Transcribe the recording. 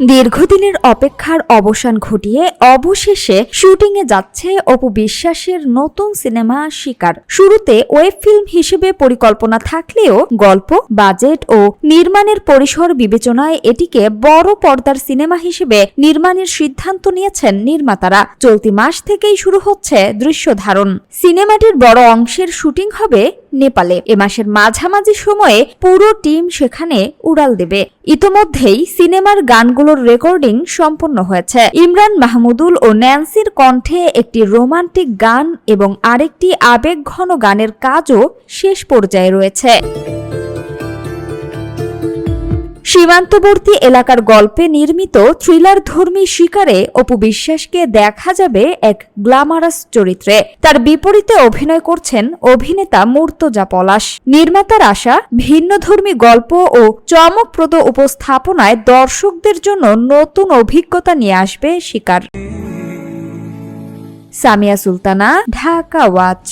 দীর্ঘদিনের অপেক্ষার অবসান ঘটিয়ে অবশেষে শুটিংয়ে যাচ্ছে অপু বিশ্বাসের নতুন সিনেমা শিকার। শুরুতে ওয়েব ফিল্ম হিসেবে পরিকল্পনা থাকলেও গল্প, বাজেট ও নির্মাণের পরিসর বিবেচনায় এটিকে বড় পর্দার সিনেমা হিসেবে নির্মাণের সিদ্ধান্ত নিয়েছেন নির্মাতারা। চলতি মাস থেকেই শুরু হচ্ছে দৃশ্য ধারণ। সিনেমাটির বড় অংশের শুটিং হবে নেপালে। এ মাসের মাঝামাঝি সময়ে পুরো টিম সেখানে উড়াল দেবে। ইতোমধ্যেই সিনেমার গানগুলোর রেকর্ডিং সম্পন্ন হয়েছে। ইমরান মাহমুদুল ও ন্যান্সির কণ্ঠে একটি রোমান্টিক গান এবং আরেকটি আবেগঘন গানের কাজও শেষ পর্যায়ে রয়েছে। সীমান্তবর্তী এলাকার গল্পে নির্মিত থ্রিলারধর্মী শিকারে অপু বিশ্বাসকে দেখা যাবে এক গ্ল্যামারাস চরিত্রে। তার বিপরীতে অভিনয় করছেন অভিনেতা মুর্তজা পলাশ। নির্মাতার আশা, ভিন্নধর্মী গল্প ও চমকপ্রদ উপস্থাপনায় দর্শকদের জন্য নতুন অভিজ্ঞতা নিয়ে আসবে শিকার। সামিয়া সুলতানা, ঢাকা ওয়াচ।